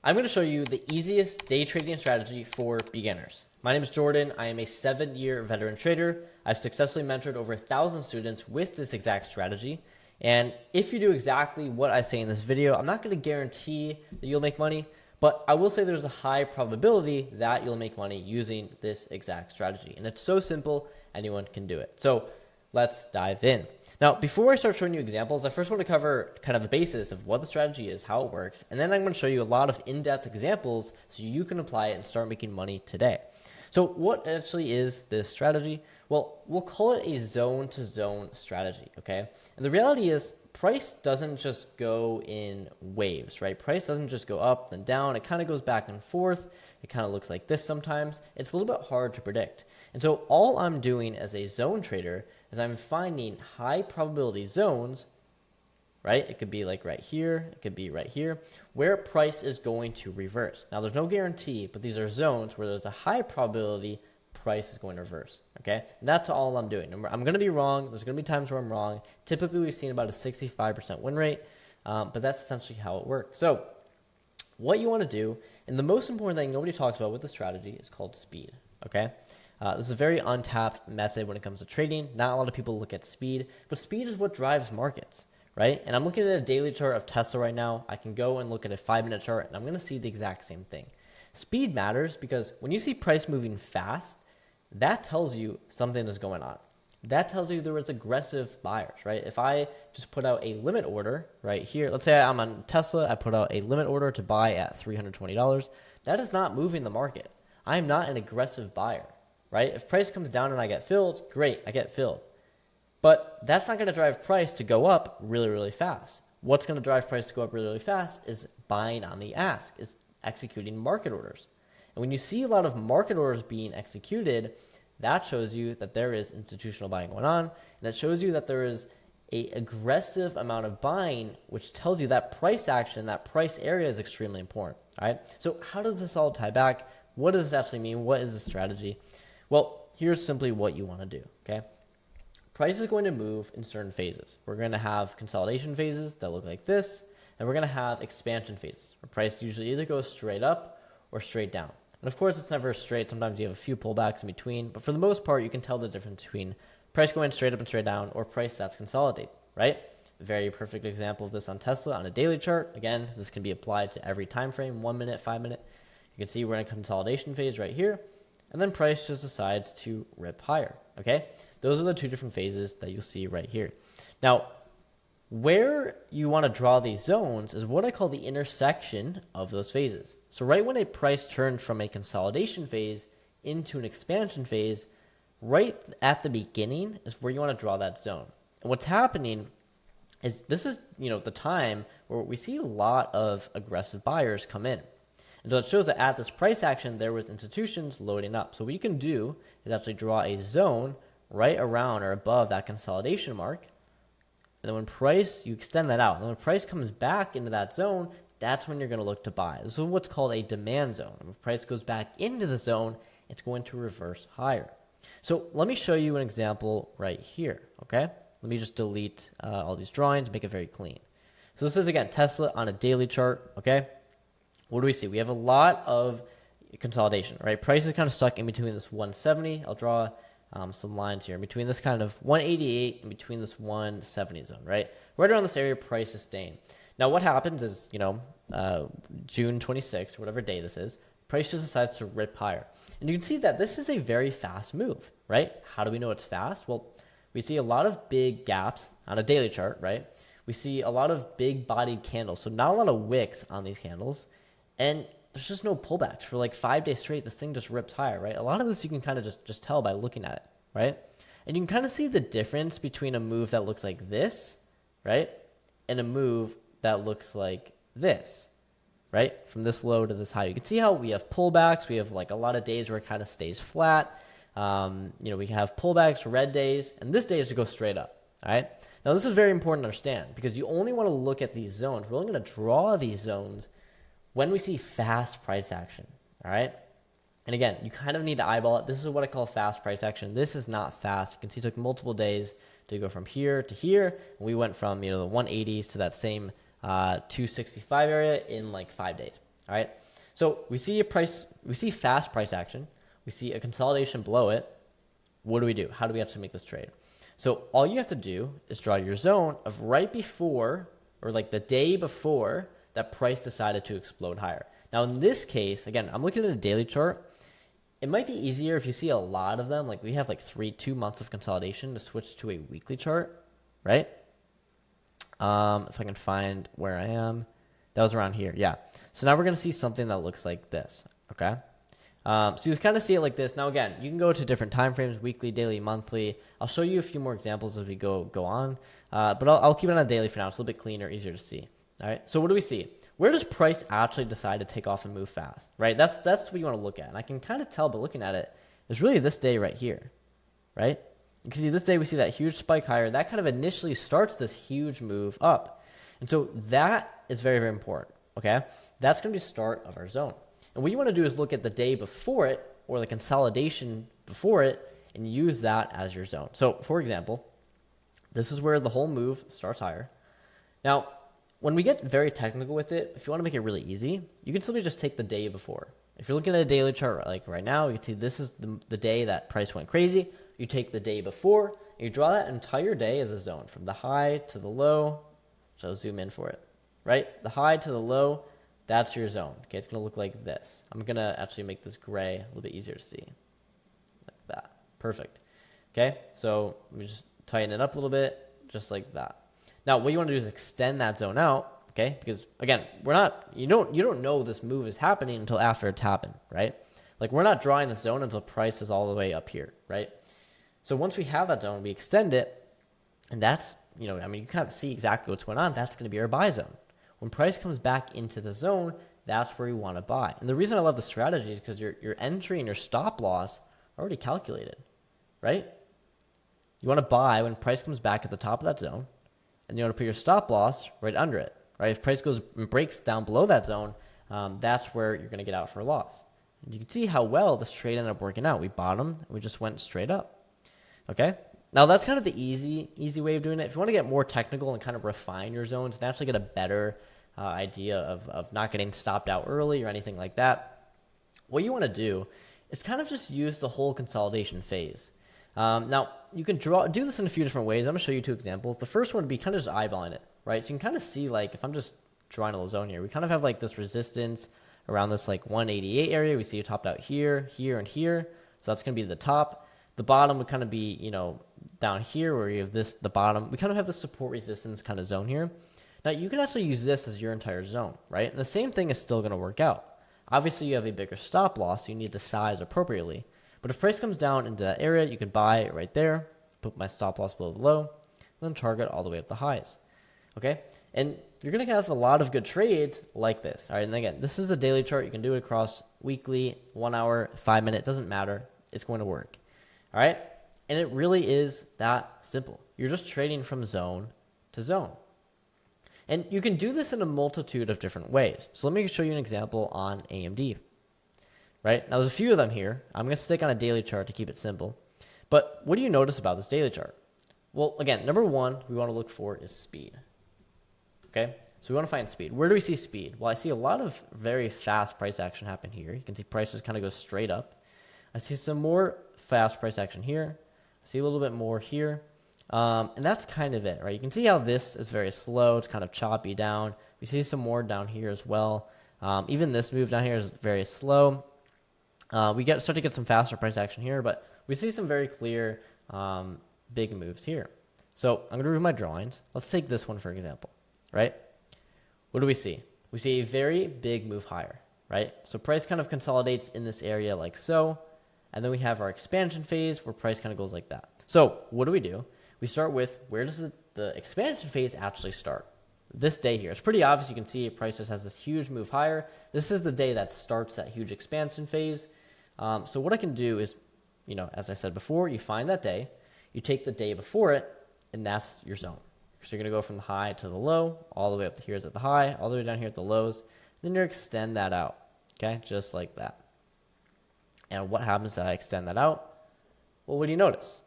I'm going to show you the easiest day trading strategy for beginners. My name is Jordan. I am a 7-year veteran trader. I've successfully mentored over 1,000 students with this exact strategy. And if you do exactly what I say in this video, I'm not going to guarantee that you'll make money, but I will say there's a high probability that you'll make money using this exact strategy. And it's so simple, anyone can do it. So let's dive in. Now, before I start showing you examples, I first want to cover kind of the basis of what the strategy is, how it works, and then I'm going to show you a lot of in-depth examples so you can apply it and start making money today. So what actually is this strategy? Well, we'll call it a zone-to-zone strategy, okay? And the reality is price doesn't just go in waves, right? Price doesn't just go up and down. It kind of goes back and forth. It kind of looks like this sometimes. It's a little bit hard to predict. And so all I'm doing as a zone trader is I'm finding high probability zones, right? It could be like right here, it could be right here, where price is going to reverse. Now there's no guarantee, but these are zones where there's a high probability price is going to reverse, okay? And that's all I'm doing. I'm going to be wrong. There's going to be times where I'm wrong. Typically we've seen about a 65% win rate, but that's essentially how it works. So what you want to do, and the most important thing nobody talks about with the strategy is called speed, okay? This is a very untapped method when it comes to trading. Not a lot of people look at speed, but speed is what drives markets, right? And I'm looking at a daily chart of Tesla right now. I can go and look at a 5-minute chart, and I'm going to see the exact same thing. Speed matters because when you see price moving fast, that tells you something is going on. That tells you there was aggressive buyers, right? If I just put out a limit order right here, let's say I'm on Tesla, I put out a limit order to buy at $320. That is not moving the market. I am not an aggressive buyer. Right? If price comes down and I get filled, great, I get filled. But that's not going to drive price to go up really, really fast. What's going to drive price to go up really, really fast is buying on the ask, is executing market orders. And when you see a lot of market orders being executed, that shows you that there is institutional buying going on, and that shows you that there is an aggressive amount of buying, which tells you that price action, that price area is extremely important. All right? So how does this all tie back? What does this actually mean? What is the strategy? Well, here's simply what you want to do, okay? Price is going to move in certain phases. We're going to have consolidation phases that look like this, and we're going to have expansion phases where price usually either goes straight up or straight down. And of course, it's never straight. Sometimes you have a few pullbacks in between, but for the most part, you can tell the difference between price going straight up and straight down or price that's consolidated, right? A very perfect example of this on Tesla on a daily chart. Again, this can be applied to every time frame, 1 minute, 5 minute. You can see we're in a consolidation phase right here. And then price just decides to rip higher, okay? Those are the two different phases that you'll see right here. Now, where you want to draw these zones is what I call the intersection of those phases. So right when a price turns from a consolidation phase into an expansion phase, right at the beginning is where you want to draw that zone. And what's happening is this is, the time where we see a lot of aggressive buyers come in. And so it shows that at this price action, there was institutions loading up. So what you can do is actually draw a zone right around or above that consolidation mark. And then when price, you extend that out. And when price comes back into that zone, that's when you're going to look to buy. This is what's called a demand zone. And when price goes back into the zone, it's going to reverse higher. So let me show you an example right here, okay? Let me just delete all these drawings, make it very clean. So this is, again, Tesla on a daily chart, okay? What do we see? We have a lot of consolidation, right? Price is kind of stuck in between this 170. I'll draw some lines here in between this kind of 188 and between this 170 zone, right? Right around this area, price is staying. Now, what happens is, June 26th, whatever day this is, price just decides to rip higher. And you can see that this is a very fast move, right? How do we know it's fast? Well, we see a lot of big gaps on a daily chart, right? We see a lot of big bodied candles. So not a lot of wicks on these candles. And there's just no pullbacks. For like 5 days straight, this thing just ripped higher, right? A lot of this you can kind of just tell by looking at it, right? And you can kind of see the difference between a move that looks like this, right? And a move that looks like this, right? From this low to this high. You can see how we have pullbacks. We have like a lot of days where it kind of stays flat. We have pullbacks, red days, and this day is to go straight up, all right? Now, this is very important to understand because you only want to look at these zones. We're only going to draw these zones when we see fast price action, all right? And again, you kind of need to eyeball it. This is what I call fast price action. This is not fast. You can see it took multiple days to go from here to here. And we went from, the 180s to that same 265 area in like 5 days. All right. So we see fast price action. We see a consolidation below it. What do we do? How do we actually make this trade? So all you have to do is draw your zone of right before, or like the day before that price decided to explode higher. Now in this case, again, I'm looking at a daily chart. It might be easier if you see a lot of them, like we have like 2 months of consolidation, to switch to a weekly chart, right? If I can find where I am, that was around here. Yeah. So now we're going to see something that looks like this. Okay. So you kind of see it like this. Now, again, you can go to different time frames, weekly, daily, monthly. I'll show you a few more examples as we go on. But I'll keep it on a daily for now. It's a little bit cleaner, easier to see. All right. So what do we see? Where does price actually decide to take off and move fast, right? That's what you want to look at. And I can kind of tell by looking at it, it's really this day right here, right? You can see this day we see that huge spike higher. That kind of initially starts this huge move up. And so that is very, very important, okay? That's going to be the start of our zone. And what you want to do is look at the day before it, or the consolidation before it, and use that as your zone. So, for example, this is where the whole move starts higher. Now, when we get very technical with it, if you want to make it really easy, you can simply just take the day before. If you're looking at a daily chart like right now, you can see this is the day that price went crazy. You take the day before, and you draw that entire day as a zone, from the high to the low. So I'll zoom in for it, right? The high to the low, that's your zone. Okay, it's going to look like this. I'm going to actually make this gray a little bit easier to see. Like that. Perfect. Okay, so let me just tighten it up a little bit, just like that. Now, what you want to do is extend that zone out, okay? Because again, you don't know this move is happening until after it's happened, right? Like we're not drawing the zone until price is all the way up here, right? So once we have that zone, we extend it, and that's, you kind of see exactly what's going on. That's going to be our buy zone. When price comes back into the zone, that's where you want to buy. And the reason I love the strategy is because your entry and your stop loss are already calculated, right? You want to buy when price comes back at the top of that zone, and you want to put your stop loss right under it, right? If price goes and breaks down below that zone, that's where you're going to get out for a loss. And you can see how well this trade ended up working out. We bottomed, and we just went straight up, okay? Now, that's kind of the easy way of doing it. If you want to get more technical and kind of refine your zones and actually get a better idea of not getting stopped out early or anything like that, what you want to do is kind of just use the whole consolidation phase. Now, you can do this in a few different ways. I'm going to show you 2 examples. The first one would be kind of just eyeballing it, right? So you can kind of see, like, if I'm just drawing a little zone here, we kind of have like this resistance around this like 188 area. We see it topped out here, here, and here. So that's going to be the top. The bottom would kind of be, down here where you have the bottom. We kind of have the support resistance kind of zone here. Now, you can actually use this as your entire zone, right? And the same thing is still going to work out. Obviously, you have a bigger stop loss, so you need to size appropriately. But if price comes down into that area, you can buy it right there, put my stop loss below the low, and then target all the way up the highs. Okay? And you're going to have a lot of good trades like this. All right? And again, this is a daily chart. You can do it across weekly, 1 hour, 5 minute. It doesn't matter. It's going to work. All right? And it really is that simple. You're just trading from zone to zone. And you can do this in a multitude of different ways. So let me show you an example on AMD. Right? Now, there's a few of them here. I'm going to stick on a daily chart to keep it simple. But what do you notice about this daily chart? Well, again, number one we want to look for is speed. Okay? So we want to find speed. Where do we see speed? Well, I see a lot of very fast price action happen here. You can see prices kind of go straight up. I see some more fast price action here. I see a little bit more here. And that's kind of it, right? You can see how this is very slow. It's kind of choppy down. We see some more down here as well. Even this move down here is very slow. We start to get some faster price action here, but we see some very clear big moves here. So I'm going to remove my drawings. Let's take this one, for example, right? What do we see? We see a very big move higher, right? So price kind of consolidates in this area like so, and then we have our expansion phase where price kind of goes like that. So what do? We start with, where does the expansion phase actually start? This day here. It's pretty obvious. You can see price just has this huge move higher. This is the day that starts that huge expansion phase. So what I can do is, as I said before, you find that day, you take the day before it, and that's your zone. So you're going to go from the high to the low, all the way up to here is at the high, all the way down here at the lows. Then you extend that out, okay, just like that. And what happens if I extend that out? Well, what do you notice?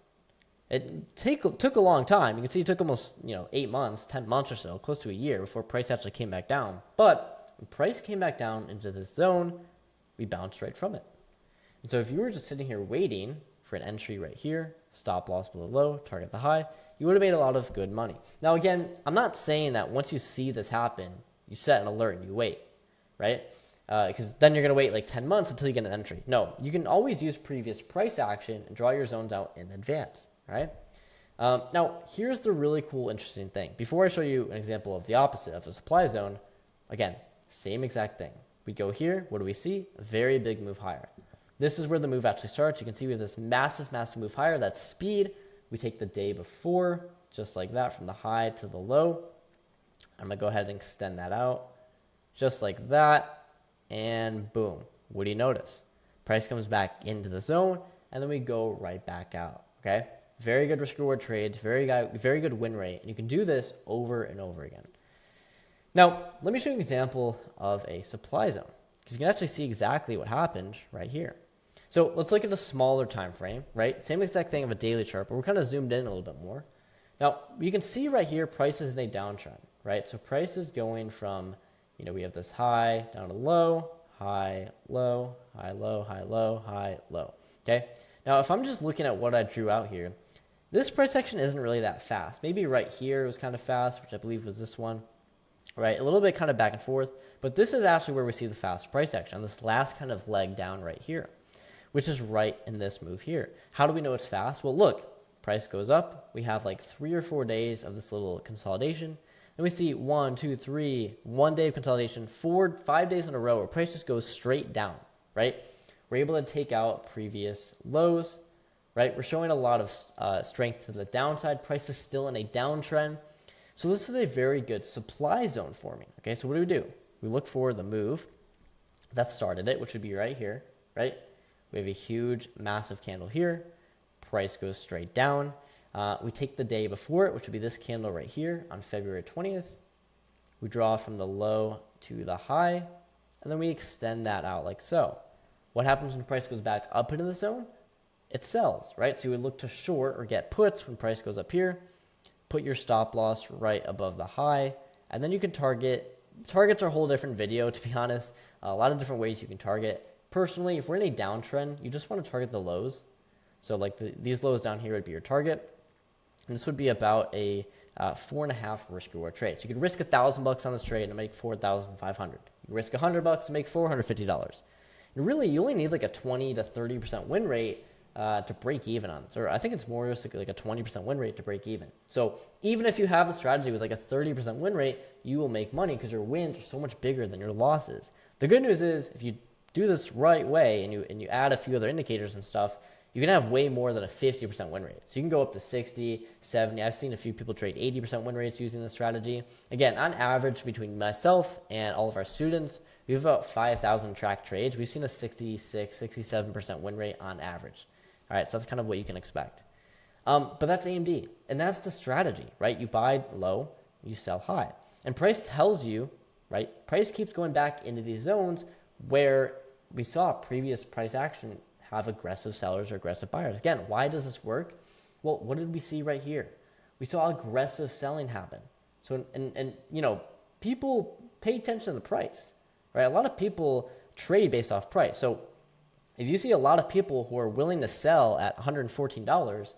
It took a long time. You can see it took almost 8 months, 10 months or so, close to a year before price actually came back down. But When price came back down into this zone, we bounced right from it. And so if you were just sitting here waiting for an entry right here, stop loss below low, target the high, you would have made a lot of good money. Now, again, I'm not saying that once you see this happen, you set an alert and you wait, right? Because then you're going to wait like 10 months until you get an entry. No, you can always use previous price action and draw your zones out in advance, right? Now, here's the really cool, interesting thing. Before I show you an example of the opposite of a supply zone, again, same exact thing. We go here. What do we see? A very big move higher. This is where the move actually starts. You can see we have this massive, massive move higher. That's speed. We take the day before, just like that, from the high to the low. I'm going to go ahead and extend that out, just like that. And boom. What do you notice? Price comes back into the zone, and then we go right back out, okay? Very good risk-reward trades, very good win rate. And you can do this over and over again. Now, let me show you an example of a supply zone, because you can actually see exactly what happened right here. So let's look at a smaller time frame, right? Same exact thing of a daily chart, but we're kind of zoomed in a little bit more. Now, you can see right here, price is in a downtrend, right? So price is going from, we have this high down to low, high, low, high, low, high, low, high, low, okay? Now, if I'm just looking at what I drew out here, this price action isn't really that fast. Maybe right here was kind of fast, which I believe was this one, right? A little bit kind of back and forth, but this is actually where we see the fast price action on this last kind of leg down right here, which is right in this move here. How do we know it's fast? Well, look, price goes up. We have like 3 or 4 days of this little consolidation. Then we see 1, 2, 3, 1 day of consolidation, 4, 5 days in a row where price just goes straight down, right? We're able to take out previous lows, right? We're showing a lot of strength to the downside. Price is still in a downtrend. So this is a very good supply zone for me, okay? So what do? We look for the move that started it, which would be right here, right? We have a huge, massive candle here. Price goes straight down. We take the day before it, which would be this candle right here on February 20th. We draw from the low to the high, and then we extend that out like so. What happens when price goes back up into the zone? It sells, right? So you would look to short or get puts when price goes up here. Put your stop loss right above the high, and then you can target. Targets are a whole different video, to be honest. A lot of different ways you can target. Personally, if we're in a downtrend, you just want to target the lows. So like these lows down here would be your target. And this would be about a 4.5 risk reward trade. So you could risk $1,000 on this trade and make $4,500. You can risk $100 and make $450. And really, you only need like a 20 to 30% win rate to break even on this. Or I think it's more realistic, like a 20% win rate to break even. So even if you have a strategy with like a 30% win rate, you will make money because your wins are so much bigger than your losses. The good news is if you do this right way and you add a few other indicators and stuff, you can have way more than a 50% win rate. So you can go up to 60, 70. I've seen a few people trade 80% win rates using this strategy. Again, on average, between myself and all of our students, we have about 5,000 track trades. We've seen a 66, 67% win rate on average. All right, so that's kind of what you can expect. But that's AMD, and that's the strategy, right? You buy low, you sell high. And price tells you, right? Price keeps going back into these zones where we saw previous price action have aggressive sellers or aggressive buyers. Again, why does this work? Well, what did we see right here? We saw aggressive selling happen. So, and people pay attention to the price, right? A lot of people trade based off price. So if you see a lot of people who are willing to sell at $114,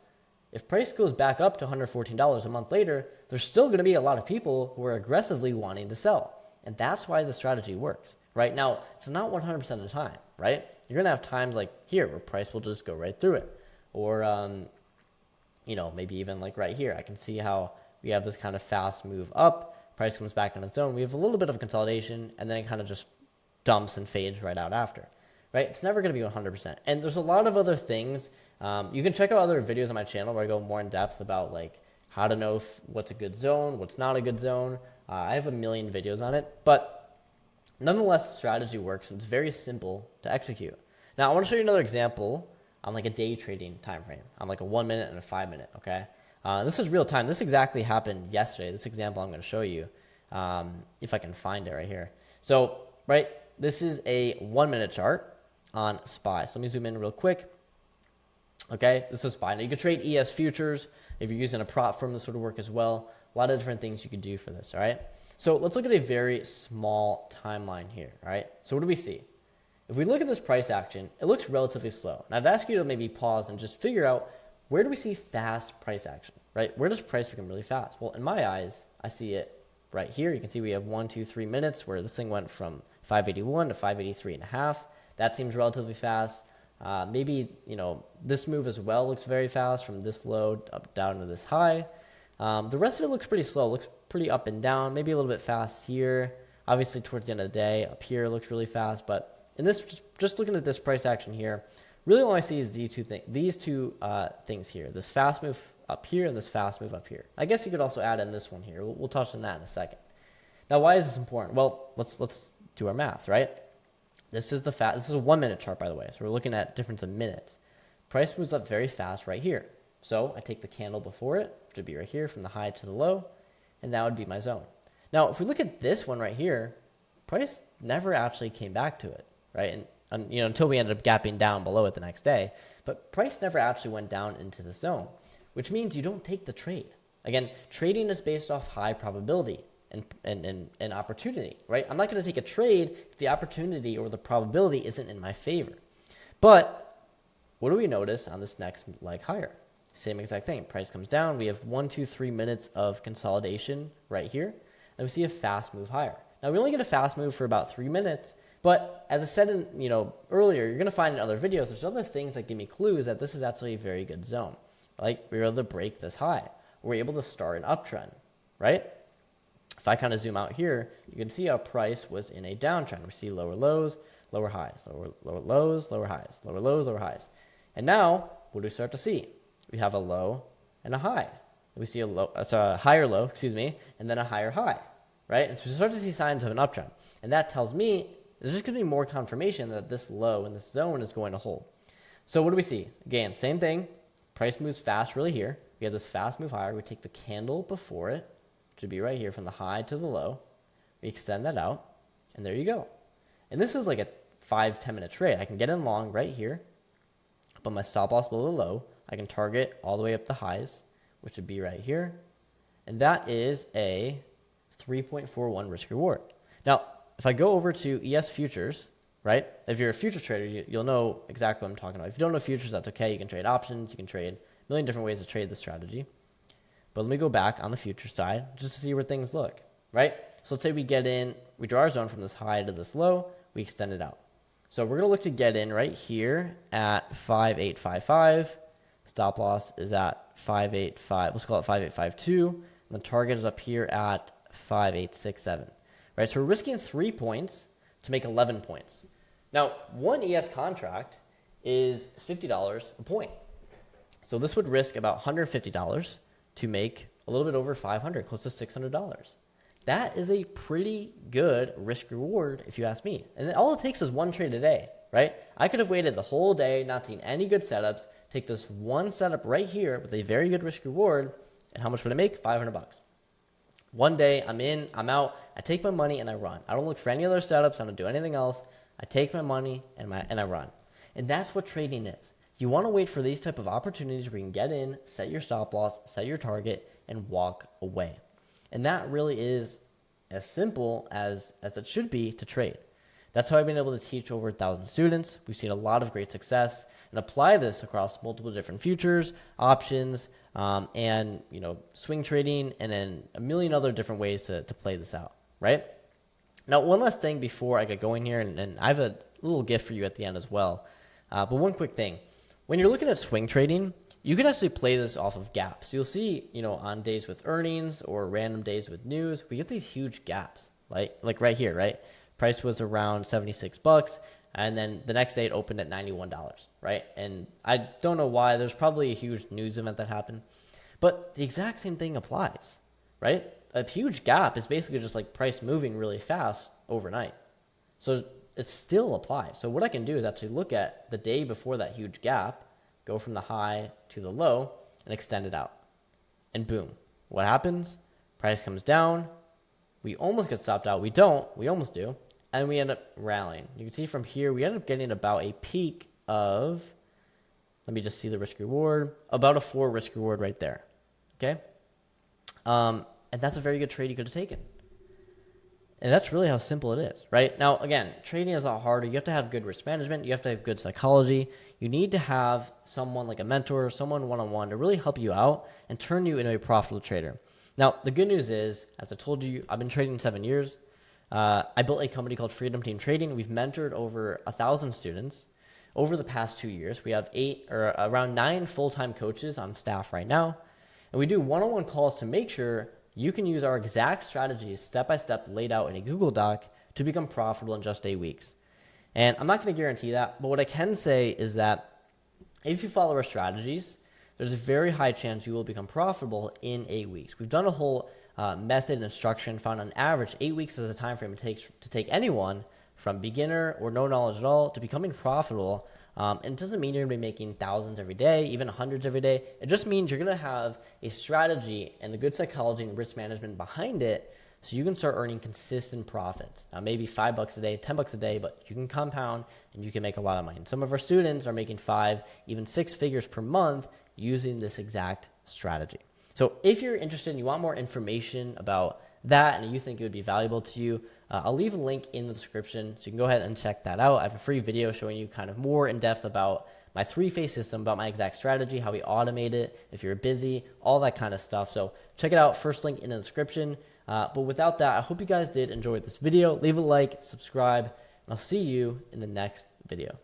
if price goes back up to $114 a month later, there's still going to be a lot of people who are aggressively wanting to sell. And that's why the strategy works, right? Now, it's not 100% of the time, right? You're going to have times like here where price will just go right through it. Or, maybe even like right here. I can see how we have this kind of fast move up. Price comes back in its zone. We have a little bit of a consolidation, and then it kind of just dumps and fades right out after, right? It's never going to be 100%. And there's a lot of other things. You can check out other videos on my channel where I go more in depth about like how to know what's a good zone, what's not a good zone. I have a million videos on it, but nonetheless, the strategy works, and it's very simple to execute. Now, I want to show you another example on like a day trading time frame, on like a 1 minute and a 5 minute, okay? This is real time. This exactly happened yesterday. This example I'm going to show you, if I can find it right here. So, right, this is a 1 minute chart on SPY. So let me zoom in real quick. Okay, this is SPY. Now, you could trade ES futures. If you're using a prop firm, this would work as well. A lot of different things you could do for this, all right? So let's look at a very small timeline here, all right? So what do we see? If we look at this price action, it looks relatively slow. And I'd ask you to maybe pause and just figure out, where do we see fast price action, right? Where does price become really fast? Well, in my eyes, I see it right here. You can see we have 1, 2, 3 minutes where this thing went from 581 to 583.5. That seems relatively fast. Maybe, this move as well looks very fast from this low up down to this high. The rest of it looks pretty slow, looks pretty up and down, maybe a little bit fast here. Obviously, towards the end of the day, up here looks really fast. But in this, just looking at this price action here, really all I see is these two things here, this fast move up here and this fast move up here. I guess you could also add in this one here. We'll touch on that in a second. Now, why is this important? Well, let's do our math, right? This is a 1 minute chart, by the way. So we're looking at difference in minutes. Price moves up very fast right here. So I take the candle before it, which would be right here from the high to the low, and that would be my zone. Now, if we look at this one right here, price never actually came back to it, right? And until we ended up gapping down below it the next day, but price never actually went down into the zone, which means you don't take the trade. Again, trading is based off high probability and opportunity, right? I'm not going to take a trade if the opportunity or the probability isn't in my favor. But what do we notice on this next leg higher? Same exact thing. Price comes down. We have 1, 2, 3 minutes of consolidation right here. And we see a fast move higher. Now, we only get a fast move for about 3 minutes. But as I said earlier, you're going to find in other videos, there's other things that give me clues that this is actually a very good zone. Like, we were able to break this high. We're able to start an uptrend, right? If I kind of zoom out here, you can see how price was in a downtrend. We see lower lows, lower highs, lower lows, lower highs, lower lows, lower highs. And now, what do we start to see? We have a low and a high. We see a higher low, and then a higher high, right? And so we start to see signs of an uptrend. And that tells me, there's just going to be more confirmation that this low in this zone is going to hold. So what do we see? Again, same thing. Price moves fast really here. We have this fast move higher. We take the candle before it, which would be right here from the high to the low. We extend that out, and there you go. And this is like a 5-10 minute trade. I can get in long right here, put my stop loss below the low. I can target all the way up the highs, which would be right here. And that is a 3.41 risk reward. Now, if I go over to ES futures, right? If you're a future trader, you'll know exactly what I'm talking about. If you don't know futures, that's okay. You can trade options. You can trade a million different ways to trade this strategy. But let me go back on the future side just to see where things look, right? So let's say we get in, we draw our zone from this high to this low, we extend it out. So we're going to look to get in right here at 5855. Stop loss is at 585. Let's call it 5852. And the target is up here at 5867. Right? So we're risking 3 points to make 11 points. Now, one ES contract is $50 a point. So this would risk about $150 to make a little bit over $500, close to $600. That is a pretty good risk reward, if you ask me. And all it takes is one trade a day, right? I could have waited the whole day, not seen any good setups, take this one setup right here with a very good risk reward, and how much would I make? $500. One day, I'm in, I'm out, I take my money and I run. I don't look for any other setups, I don't do anything else. I take my money and I run. And that's what trading is. You want to wait for these type of opportunities where you can get in, set your stop loss, set your target, and walk away. And that really is as simple as it should be to trade. That's how I've been able to teach over 1,000 students. We've seen a lot of great success and apply this across multiple different futures, options, and swing trading, and then a million other different ways to play this out, right? Now, one last thing before I get going here, and I have a little gift for you at the end as well. But one quick thing. When you're looking at swing trading, you can actually play this off of gaps. You'll see, on days with earnings or random days with news, we get these huge gaps, like right here, right? Price was around $76, and then the next day it opened at $91, right? And I don't know why. There's probably a huge news event that happened, but the exact same thing applies, right? A huge gap is basically just like price moving really fast overnight. So it still applies. So what I can do is actually look at the day before that huge gap, go from the high to the low, and extend it out. And boom, what happens? Price comes down. We almost get stopped out. We don't. We almost do. And we end up rallying. You can see from here, we end up getting about a peak of, let me just see the risk reward, about a 4 risk reward right there. Okay? And that's a very good trade you could have taken. And that's really how simple it is, right? Now, again, trading is a lot harder. You have to have good risk management. You have to have good psychology. You need to have someone like a mentor, someone one-on-one to really help you out and turn you into a profitable trader. Now, the good news is, as I told you, I've been trading 7 years. I built a company called Freedom Team Trading. We've mentored over 1,000 students over the past 2 years. We have around 9 full-time coaches on staff right now. And we do one-on-one calls to make sure you can use our exact strategies step-by-step laid out in a Google Doc to become profitable in just 8 weeks. And I'm not going to guarantee that, but what I can say is that if you follow our strategies, there's a very high chance you will become profitable in 8 weeks. We've done a whole method and instruction, found on average 8 weeks is a time frame it takes to take anyone from beginner or no knowledge at all to becoming profitable. And it doesn't mean you're going to be making thousands every day, even hundreds every day. It just means you're going to have a strategy and the good psychology and risk management behind it so you can start earning consistent profits. Now, maybe $5 a day, $10 a day, but you can compound and you can make a lot of money. And some of our students are making 5, even 6 figures per month using this exact strategy. So if you're interested and you want more information about that and you think it would be valuable to you, I'll leave a link in the description so you can go ahead and check that out. I have a free video showing you kind of more in depth about my 3-phase system, about my exact strategy, how we automate it, if you're busy, all that kind of stuff. So check it out, first link in the description. But without that, I hope you guys did enjoy this video. Leave a like, subscribe, and I'll see you in the next video.